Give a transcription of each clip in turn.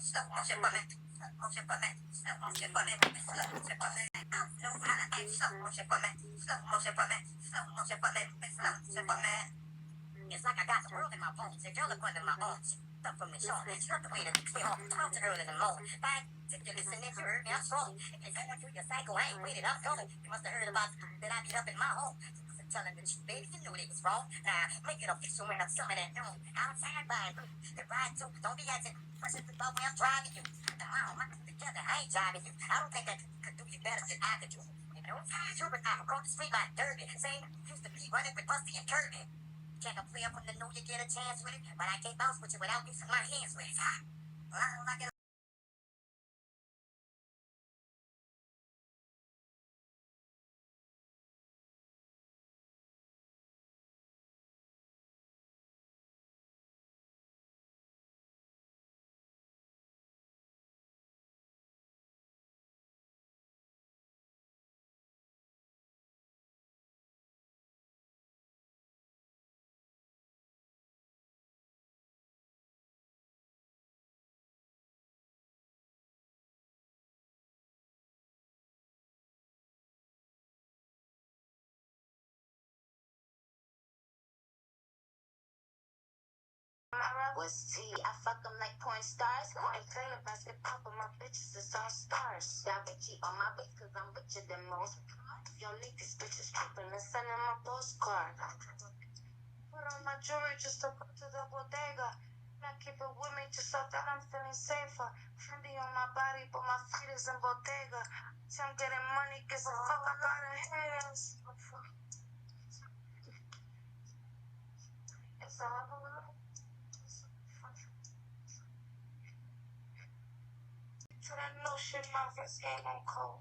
It's like I got the world in my bones. The girl up under my arms. Stuff from the show. She got the way to stay home. Talk to early in the morning. Bye. If you listen, if you heard me, I'm strong. If you say that through your cycle, I ain't waited, I'm coming. You must have heard about that I beat up in my home. Telling the truth, baby, you knew it was wrong. Now, make it official when I'm summing at noon. Outside buying food. The ride too. Don't be acting fresh as the dog when I'm driving you. My together, I ain't driving you. I don't think that could do you better than I could do. You know, you and I across the street like Derby. Same used to be running with Busty and Kirby. Can't play up from the new you get a chance with it, but I can't bounce with you without using my hands with it. Well, I don't like it. Was T, I fuck them like porn stars. And play a basketball, but my bitches is all stars. Y'all can cheat on my bitch, cause I'm richer than most. Y'all leave these bitches tripping and sending my postcard. Put on my jewelry just to go to the bodega. I keep it with me just so that I'm feeling safer. Fendi on my body, but my feet is in bodega. See, I'm getting money, cause the fuck I got in hands. It's all the way. So that no shit, my first game on cold.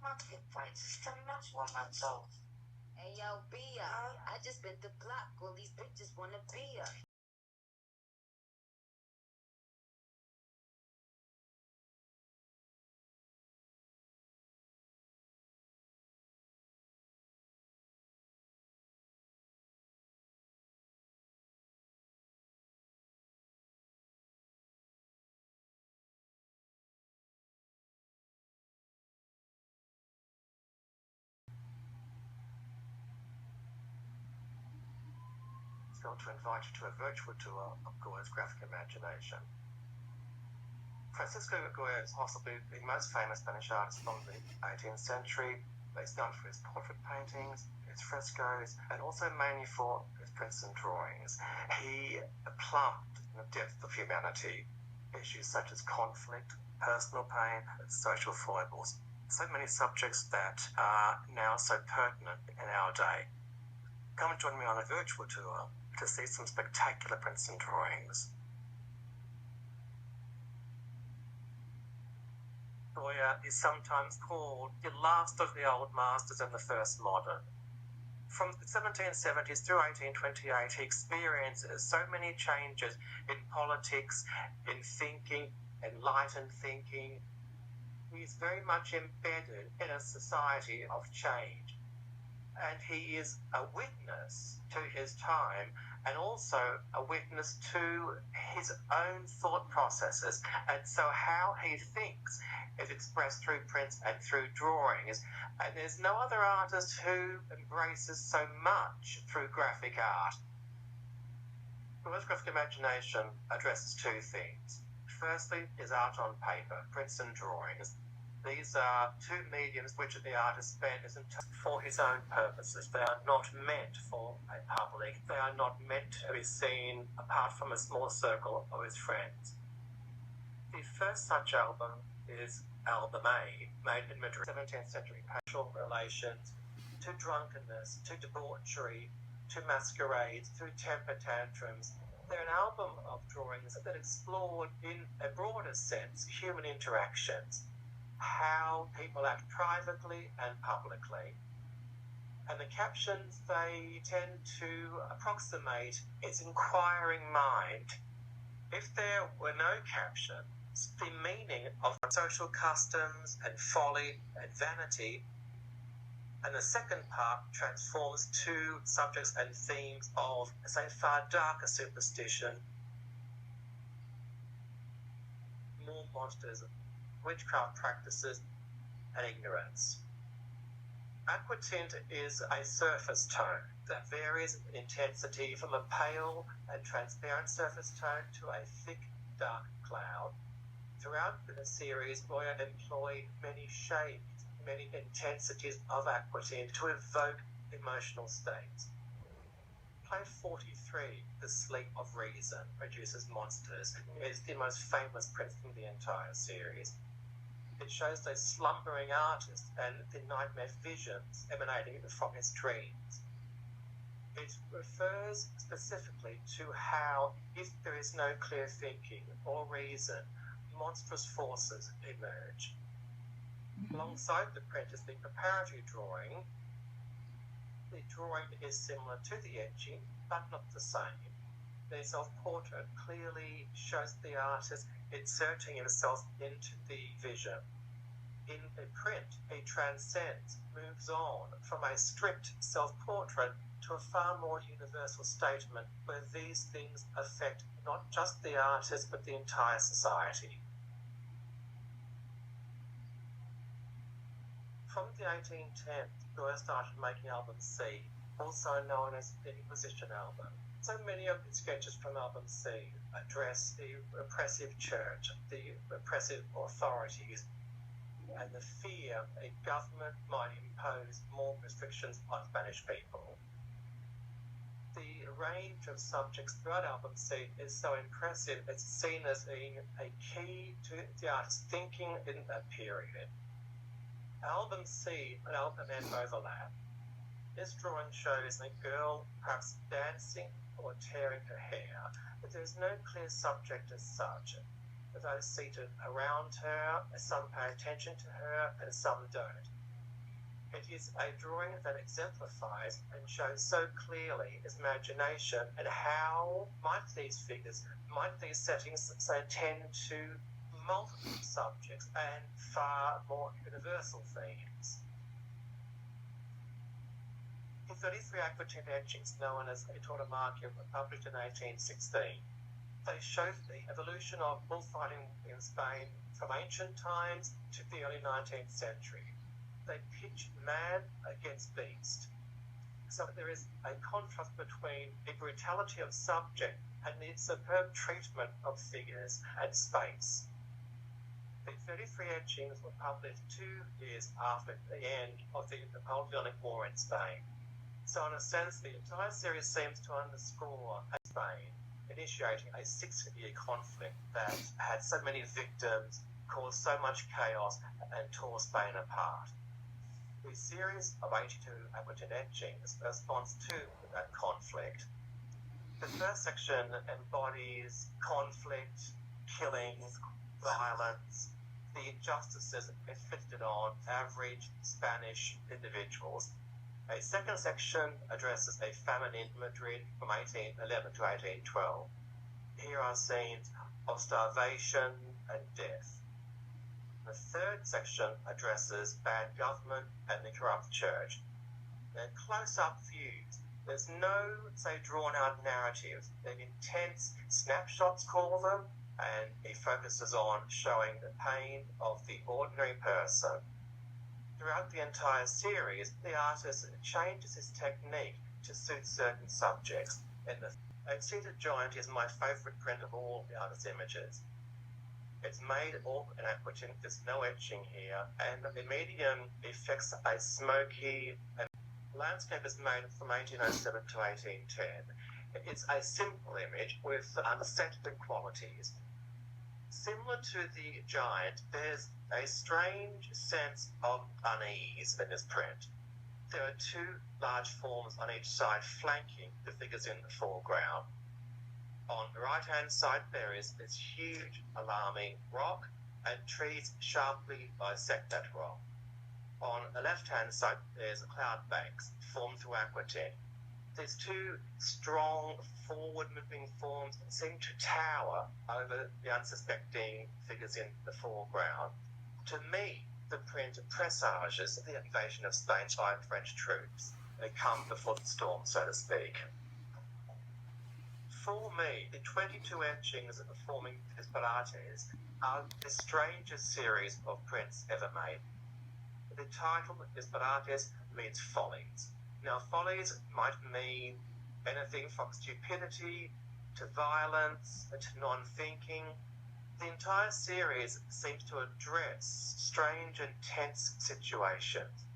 My kid fights just to match with my toes. Hey yo, Bia, I just been the block. All these bitches wanna be ya. To invite you to a virtual tour of Goya's graphic imagination. Francisco Goya is possibly the most famous Spanish artist from the 18th century. He's known for his portrait paintings, his frescoes, and also mainly for his prints and drawings. He plumbed in the depth of humanity issues such as conflict, personal pain, and social foibles. So many subjects that are now so pertinent in our day. Come and join me on a virtual tour to see some spectacular prints and drawings. Goya is sometimes called the last of the old masters and the first modern. From the 1770s through 1828, he experiences so many changes in politics, in thinking, enlightened thinking. He's very much embedded in a society of change. And he is a witness to his time and also a witness to his own thought processes. And so how he thinks is expressed through prints and through drawings. And there's no other artist who embraces so much through graphic art. Goya's graphic imagination addresses two themes. Firstly is art on paper, prints and drawings. These are two mediums which the artist spent for his own purposes. They are not meant for a public. They are not meant to be seen apart from a small circle of his friends. The first such album is Album A, made in Madrid, 17th century passional relations, to drunkenness, to debauchery, to masquerades, through temper tantrums. They're an album of drawings that explored, in a broader sense, human interactions, how people act privately and publicly. And the captions, they tend to approximate its inquiring mind. If there were no captions, the meaning of social customs and folly and vanity, and the second part transforms to subjects and themes of, say, far darker superstition, more monsters, witchcraft practices, and ignorance. Aquatint is a surface tone that varies in intensity from a pale and transparent surface tone to a thick, dark cloud. Throughout the series, Goya employed many shades, many intensities of aquatint to evoke emotional states. Play 43, The Sleep of Reason, Produces Monsters, is the most famous print from the entire series. It shows a slumbering artist and the nightmare visions emanating from his dreams. It refers specifically to how, if there is no clear thinking or reason, monstrous forces emerge. Alongside the print is the preparatory drawing. The drawing is similar to the etching, but not the same. The self-portrait clearly shows the artist inserting himself into the vision. In a print, he transcends, moves on from a strict self-portrait to a far more universal statement where these things affect not just the artist but the entire society. From the 1810s, Goya started making album C, also known as the Inquisition album. So many of the sketches from album C address the repressive church, the repressive authorities, and the fear a government might impose more restrictions on Spanish people. The range of subjects throughout album C is so impressive, it's seen as being a key to the artist's thinking in that period. Album C and album F overlap. This drawing shows a girl perhaps dancing or tearing her hair, but there is no clear subject as such. Those seated around her, some pay attention to her and some don't. It is a drawing that exemplifies and shows so clearly his imagination and how might these figures, might these settings tend to multiple subjects and far more universal themes. The 33 aquatint etchings known as Etautomarchia were published in 1816. They show the evolution of bullfighting in Spain from ancient times to the early 19th century. They pitch man against beast. So there is a contrast between the brutality of subject and the superb treatment of figures and space. The 33 etchings were published 2 years after the end of the Napoleonic War in Spain. So in a sense, the entire series seems to underscore Spain initiating a 6-year conflict that had so many victims, caused so much chaos, and tore Spain apart. The series of 82 aquatint etchings responds to that conflict. The first section embodies conflict, killings, violence, the injustices inflicted on average Spanish individuals. A second section addresses a famine in Madrid from 1811 to 1812. Here are scenes of starvation and death. The third section addresses bad government and the corrupt church. They're close-up views. There's no, say, drawn-out narratives. They're intense snapshots, call them, and he focuses on showing the pain of the ordinary person. Throughout the entire series, the artist changes his technique to suit certain subjects. And the Seated Giant is my favourite print of all the artist's images. It's made all in aquatint, there's no etching here, and the medium affects a smoky landscape is made from 1807 to 1810. It's a simple image with unsettling qualities. Similar to the giant, there's a strange sense of unease in this print. There are 2 large forms on each side flanking the figures in the foreground. On the right-hand side, there is this huge, alarming rock, and trees sharply bisect that rock. On the left-hand side, there's cloud banks formed through aquatint. These 2 strong, forward-moving forms seem to tower over the unsuspecting figures in the foreground. To me, the print presages the invasion of Spain by French troops. They come before the storm, so to speak. For me, the 22 etchings forming Disparates are the strangest series of prints ever made. The title, Disparates, means follies. Now, follies might mean anything from stupidity to violence to non-thinking. The entire series seems to address strange and tense situations.